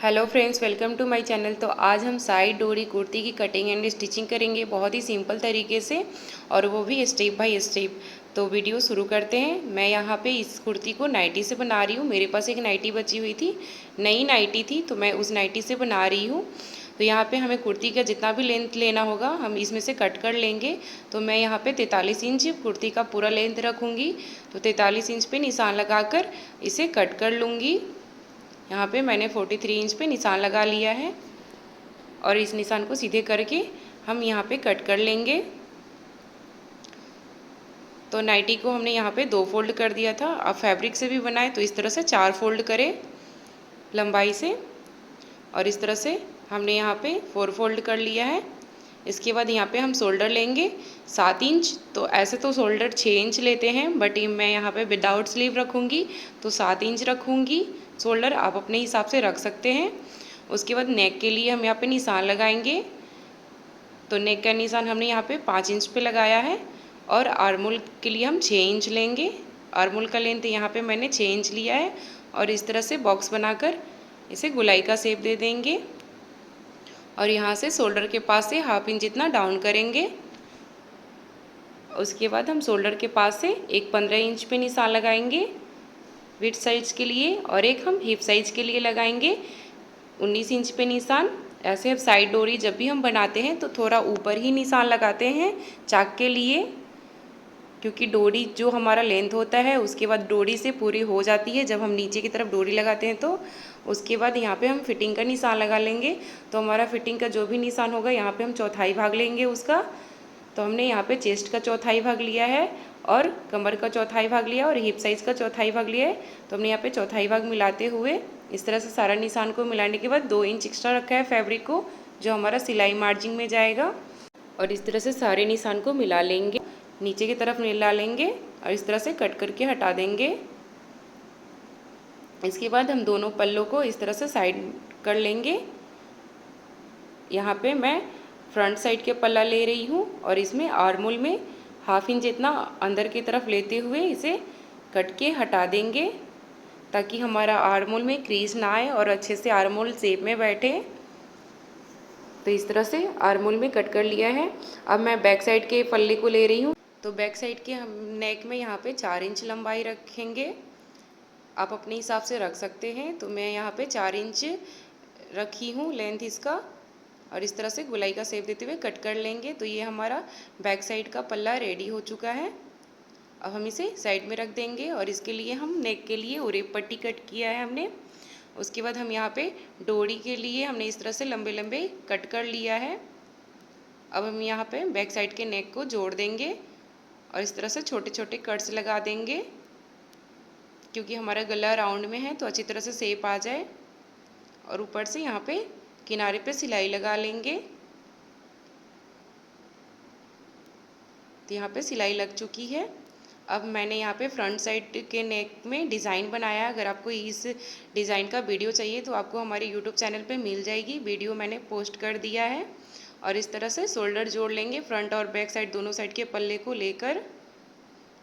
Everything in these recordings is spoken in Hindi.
Hello friends, welcome to my channel. तो आज हम साइड डोरी कुर्ती की कटिंग एंड स्टिचिंग करेंगे बहुत ही सिंपल तरीके से, और वो भी स्टेप बाय स्टेप। तो वीडियो शुरू करते हैं। मैं यहाँ पे इस कुर्ती को नाइटी से बना रही हूँ। मेरे पास एक नाइटी बची हुई थी, नई नाइटी थी, तो मैं उस नाइटी से बना रही हूँ। तो यहाँ पे हमें कुर्ती का जितना भी लेंथ लेना होगा हम इसमें से कट कर लेंगे। तो मैं यहाँ पे 43 इंच कुर्ती का पूरा लेंथ रखूँगी। तो 43 इंच पे निशान लगाकर इसे कट कर लूँगी। यहाँ पे मैंने 43 इंच पे निशान लगा लिया है, और इस निशान को सीधे करके हम यहाँ पे कट कर लेंगे। तो नाइटी को हमने यहाँ पे 2 फोल्ड कर दिया था। आप फैब्रिक से भी बनाए तो इस तरह से 4 फोल्ड करें लंबाई से, और इस तरह से हमने यहाँ पे 4 फोल्ड कर लिया है। इसके बाद यहाँ पे हम शोल्डर लेंगे 7 इंच। तो ऐसे तो शोल्डर 6 इंच लेते हैं, बट मैं यहाँ पे विदाउट स्लीव रखूँगी तो 7 इंच रखूँगी। शोल्डर आप अपने हिसाब से रख सकते हैं। उसके बाद नेक के लिए हम यहाँ पे निशान लगाएंगे। तो नेक का निशान हमने यहाँ पे 5 इंच पे लगाया है, और आर्मोल के लिए हम 6 इंच लेंगे। आर्मोल का लेंथ यहाँ पे मैंने 6 इंच लिया है, और इस तरह से बॉक्स बनाकर इसे गोलाई का शेप दे देंगे। और यहाँ से शोल्डर के पास से ½ इंच जितना डाउन करेंगे। उसके बाद हम शोल्डर के पास से एक 15 इंच पे निशान लगाएंगे विड्थ साइज के लिए, और एक हम हिप साइज के लिए लगाएंगे 19 इंच पे निशान। ऐसे अब साइड डोरी जब भी हम बनाते हैं तो थोड़ा ऊपर ही निशान लगाते हैं चाक के लिए, क्योंकि डोरी जो हमारा लेंथ होता है उसके बाद डोरी से पूरी हो जाती है। जब हम नीचे की तरफ डोरी लगाते हैं तो उसके बाद यहाँ पे हम फिटिंग का निशान लगा लेंगे। तो हमारा फिटिंग का जो भी निशान होगा यहाँ पे हम चौथाई भाग लेंगे उसका। तो हमने यहाँ पे चेस्ट का चौथाई भाग लिया है, और कमर का चौथाई भाग लिया, और हिप साइज का चौथाई भाग लिया है। तो हमने यहाँ पे चौथाई भाग मिलाते हुए इस तरह से सारा निशान को मिलाने के बाद 2 इंच एक्स्ट्रा रखा है फैब्रिक को, जो हमारा सिलाई मार्जिन में जाएगा। और इस तरह से सारे निशान को मिला लेंगे, नीचे की तरफ मिला लेंगे, और इस तरह से कट करके हटा देंगे। इसके बाद हम दोनों पल्लों को इस तरह से साइड कर लेंगे। यहाँ पे मैं फ्रंट साइड के पल्ला ले रही हूँ, और इसमें आर्मोल में ½ इंच जितना अंदर की तरफ लेते हुए इसे कट के हटा देंगे, ताकि हमारा आर्मोल में क्रीज ना आए और अच्छे से आर्मोल शेप में बैठे। तो इस तरह से आर्मोल में कट कर लिया है। अब मैं बैक साइड के पल्ले को ले रही हूँ। तो बैक साइड के हम नेक में यहाँ पे 4 इंच लंबाई रखेंगे। आप अपने हिसाब से रख सकते हैं। तो मैं यहाँ पे 4 इंच रखी हूँ लेंथ इसका, और इस तरह से गोलाई का शेप देते हुए कट कर लेंगे। तो ये हमारा बैक साइड का पल्ला रेडी हो चुका है। अब हम इसे साइड में रख देंगे, और इसके लिए हम नेक के लिए उरेप पट्टी कट किया है हमने। उसके बाद हम यहाँ पे डोरी के लिए हमने इस तरह से लंबे लंबे कट कर लिया है। अब हम यहाँ पे बैक साइड के नेक को जोड़ देंगे, और इस तरह से छोटे छोटे कट्स लगा देंगे, क्योंकि हमारा गला राउंड में है तो अच्छी तरह से शेप आ जाए। और ऊपर से यहाँ पे किनारे पे सिलाई लगा लेंगे। तो यहाँ पे सिलाई लग चुकी है। अब मैंने यहाँ पे फ्रंट साइड के नेक में डिज़ाइन बनाया। अगर आपको इस डिज़ाइन का वीडियो चाहिए तो आपको हमारे यूट्यूब चैनल पे मिल जाएगी, वीडियो मैंने पोस्ट कर दिया है। और इस तरह से शोल्डर जोड़ लेंगे, फ्रंट और बैक साइड दोनों साइड के पल्ले को लेकर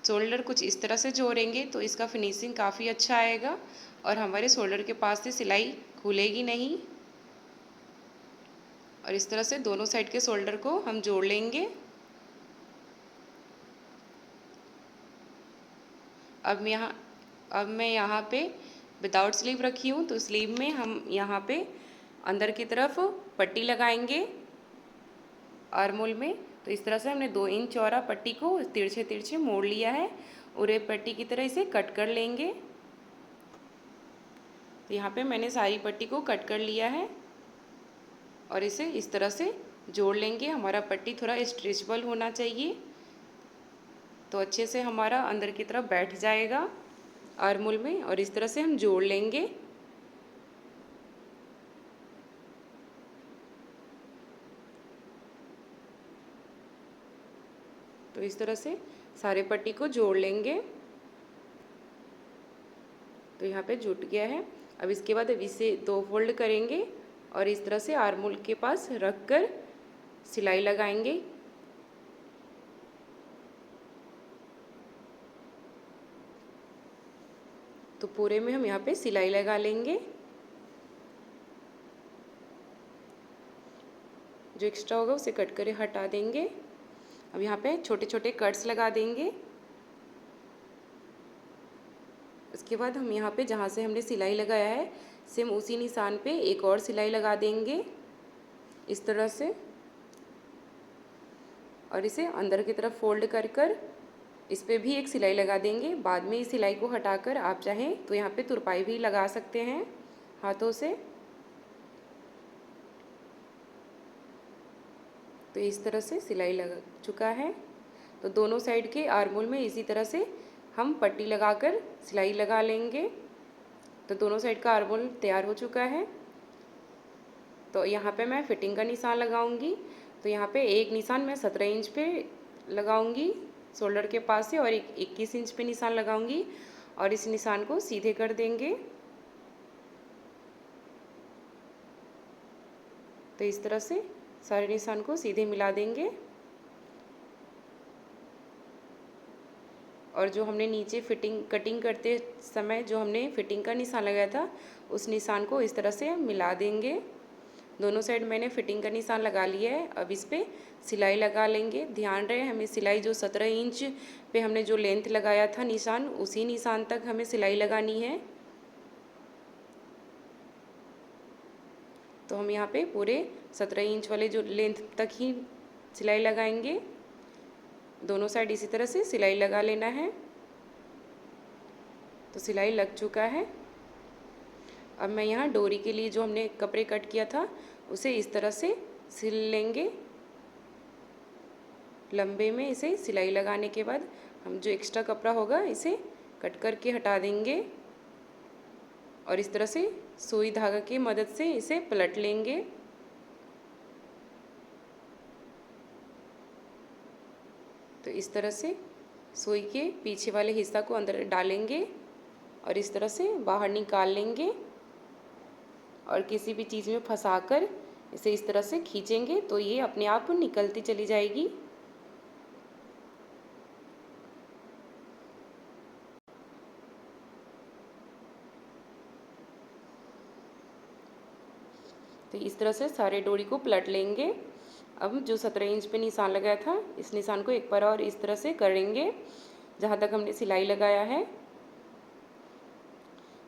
शोल्डर कुछ इस तरह से जोड़ेंगे तो इसका फिनिशिंग काफ़ी अच्छा आएगा, और हमारे शोल्डर के पास से सिलाई खुलेगी नहीं। और इस तरह से दोनों साइड के शोल्डर को हम जोड़ लेंगे। अब मैं यहाँ पे विदाउट स्लीव रखी हूँ। तो स्लीव में हम यहाँ पे अंदर की तरफ पट्टी लगाएंगे आर्मोल में। तो इस तरह से हमने 2 इंच चौड़ा पट्टी को तिरछे तिरछे मोड़ लिया है। उरेप पट्टी की तरह इसे कट कर लेंगे। तो यहाँ पे मैंने सारी पट्टी को कट कर लिया है, और इसे इस तरह से जोड़ लेंगे। हमारा पट्टी थोड़ा स्ट्रेचेबल होना चाहिए, तो अच्छे से हमारा अंदर की तरफ बैठ जाएगा आर्मोल में। और इस तरह से हम जोड़ लेंगे। तो इस तरह से सारे पट्टी को जोड़ लेंगे। तो यहाँ पे जुट गया है। अब इसके बाद इसे 2 फोल्ड करेंगे, और इस तरह से आर्मोल के पास रख कर सिलाई लगाएंगे। तो पूरे में हम यहाँ पे सिलाई लगा लेंगे। जो एक्स्ट्रा होगा उसे कट कर हटा देंगे। अब यहाँ पे छोटे छोटे कट्स लगा देंगे। उसके बाद हम यहाँ पे जहाँ से हमने सिलाई लगाया है सेम उसी निशान पे एक और सिलाई लगा देंगे इस तरह से, और इसे अंदर की तरफ फोल्ड कर कर इस पे भी एक सिलाई लगा देंगे। बाद में इस सिलाई को हटाकर आप चाहें तो यहाँ पे तुरपाई भी लगा सकते हैं हाथों से। तो इस तरह से सिलाई लग चुका है। तो दोनों साइड के आर्मोल में इसी तरह से हम पट्टी लगाकर सिलाई लगा लेंगे। तो दोनों साइड का आर्मोल तैयार हो चुका है। तो यहाँ पे मैं फिटिंग का निशान लगाऊंगी। तो यहाँ पे एक निशान मैं 17 इंच पे लगाऊंगी शोल्डर के पास से, और एक 21 इंच पे निशान लगाऊंगी और इस निशान को सीधे कर देंगे। तो इस तरह से सारे निशान को सीधे मिला देंगे। और जो हमने नीचे कटिंग करते समय जो हमने फिटिंग का निशान लगाया था उस निशान को इस तरह से मिला देंगे। दोनों साइड मैंने फिटिंग का निशान लगा लिया है। अब इस पे सिलाई लगा लेंगे। ध्यान रहे हमें सिलाई जो 17 इंच पे हमने जो लेंथ लगाया था निशान, उसी निशान तक हमें सिलाई लगानी है। तो हम यहाँ पे पूरे 17 इंच वाले जो लेंथ तक ही सिलाई लगाएंगे। दोनों साइड इसी तरह से सिलाई लगा लेना है। तो सिलाई लग चुका है। अब मैं यहाँ डोरी के लिए जो हमने कपड़े कट किया था उसे इस तरह से सिल लेंगे। लंबे में इसे सिलाई लगाने के बाद हम जो एक्स्ट्रा कपड़ा होगा इसे कट करके हटा देंगे और इस तरह से सुई धागा की मदद से इसे पलट लेंगे। तो इस तरह से सुई के पीछे वाले हिस्सा को अंदर डालेंगे और इस तरह से बाहर निकाल लेंगे और किसी भी चीज़ में फंसाकर इसे इस तरह से खींचेंगे तो ये अपने आप निकलती चली जाएगी। तो इस तरह से सारे डोरी को पलट लेंगे। अब जो 17 इंच पे निशान लगाया था इस निशान को एक बार और इस तरह से करेंगे जहाँ तक हमने सिलाई लगाया है।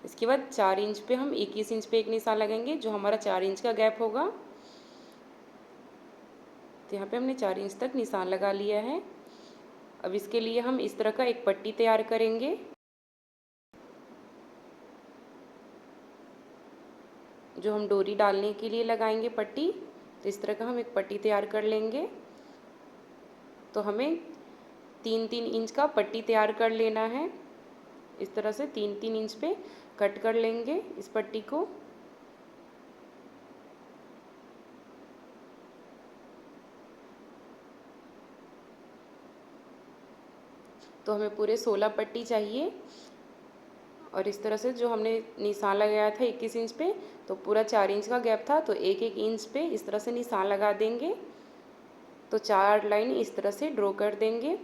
इसके बाद 4 इंच पे हम 21 इंच पे एक निशान लगाएंगे जो हमारा 4 इंच का गैप होगा। तो यहाँ पे हमने 4 इंच तक निशान लगा लिया है। अब इसके लिए हम इस तरह का एक पट्टी तैयार करेंगे। जो हम डोरी डालने के लिए लगाएंगे पट्टी, तो इस तरह का हम एक पट्टी तैयार कर लेंगे। तो हमें 3-3 इंच का पट्टी तैयार कर लेना है। इस तरह से 3-3 इंच पे कट कर लेंगे इस पट्टी को। तो हमें पूरे 16 पट्टी चाहिए और इस तरह से जो हमने निशान लगाया था 21 इंच पे, तो पूरा 4 इंच का गैप था तो 1-1 इंच पे इस तरह से निशान लगा देंगे। तो 4 लाइन इस तरह से ड्रॉ कर देंगे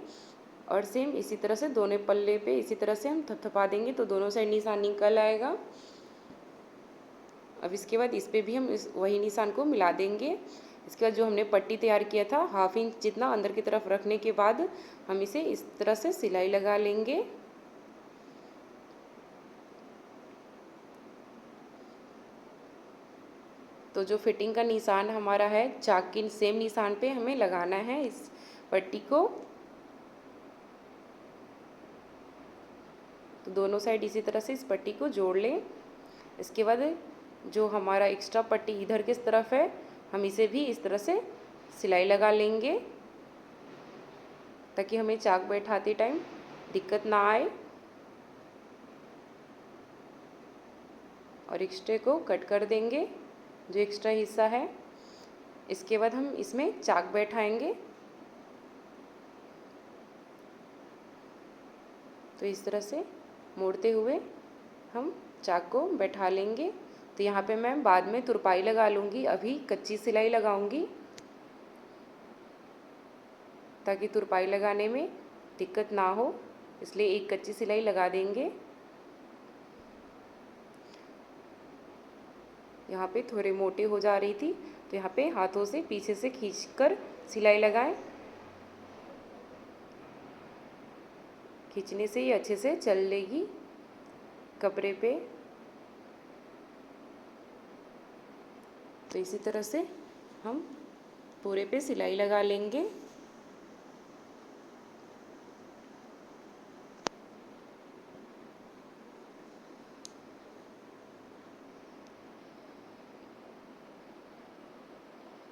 और सेम इसी तरह से दोनों पल्ले पे इसी तरह से हम थपथपा देंगे तो दोनों साइड निशान निकल आएगा। अब इसके बाद इस पे भी हम वही निशान को मिला देंगे। इसके बाद जो हमने पट्टी तैयार किया था 1/2 इंच जितना अंदर की तरफ रखने के बाद हम इसे इस तरह से सिलाई लगा लेंगे। तो जो फिटिंग का निशान हमारा है चाक की सेम निशान पे हमें लगाना है इस पट्टी को। तो दोनों साइड इसी तरह से इस पट्टी को जोड़ लें। इसके बाद जो हमारा एक्स्ट्रा पट्टी इधर किस तरफ है हम इसे भी इस तरह से सिलाई लगा लेंगे ताकि हमें चाक बैठाते टाइम दिक्कत ना आए। और एक्स्ट्रा को कट कर देंगे जो एक्स्ट्रा हिस्सा है। इसके बाद हम इसमें चाक बैठाएंगे। तो इस तरह से मोड़ते हुए हम चाक को बैठा लेंगे। तो यहाँ पे मैं बाद में तुरपाई लगा लूँगी, अभी कच्ची सिलाई लगाऊंगी ताकि तुरपाई लगाने में दिक्कत ना हो, इसलिए एक कच्ची सिलाई लगा देंगे। यहाँ पे थोड़े मोटे हो जा रही थी, तो यहाँ पे हाथों से पीछे से खींचकर सिलाई लगाएं। खींचने से ही अच्छे से चल लेगी कपड़े पे। तो इसी तरह से हम पूरे पे सिलाई लगा लेंगे।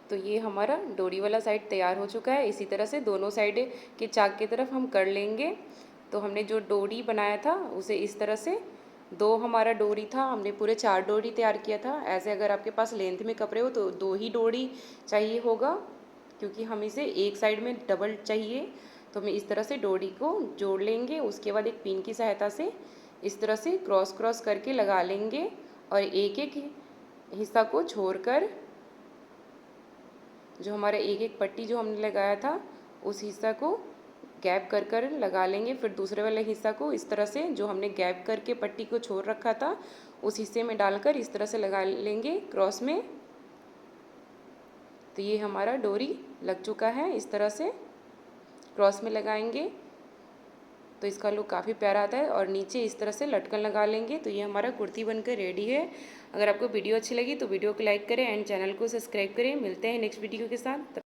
तो ये हमारा डोरी वाला साइड तैयार हो चुका है। इसी तरह से दोनों साइड के चाक की तरफ हम कर लेंगे। तो हमने जो डोरी बनाया था उसे इस तरह से, दो हमारा डोरी था, हमने पूरे 4 डोरी तैयार किया था। ऐसे अगर आपके पास लेंथ में कपड़े हो तो 2 ही डोरी चाहिए होगा, क्योंकि हम इसे एक साइड में डबल चाहिए। तो हम इस तरह से डोरी को जोड़ लेंगे। उसके बाद एक पिन की सहायता से इस तरह से क्रॉस क्रॉस करके लगा लेंगे और एक एक हिस्सा को छोड़कर जो हमारा एक एक पट्टी जो हमने लगाया था उस हिस्सा को गैप कर कर लगा लेंगे। फिर दूसरे वाले हिस्सा को इस तरह से जो हमने गैप करके पट्टी को छोड़ रखा था उस हिस्से में डालकर इस तरह से लगा लेंगे क्रॉस में। तो ये हमारा डोरी लग चुका है। इस तरह से क्रॉस में लगाएंगे तो इसका लुक काफ़ी प्यारा आता है। और नीचे इस तरह से लटकन लगा लेंगे। तो ये हमारा कुर्ती बनकर रेडी है। अगर आपको वीडियो अच्छी लगी तो वीडियो को लाइक करें एंड चैनल को सब्सक्राइब करें। मिलते हैं नेक्स्ट वीडियो के साथ।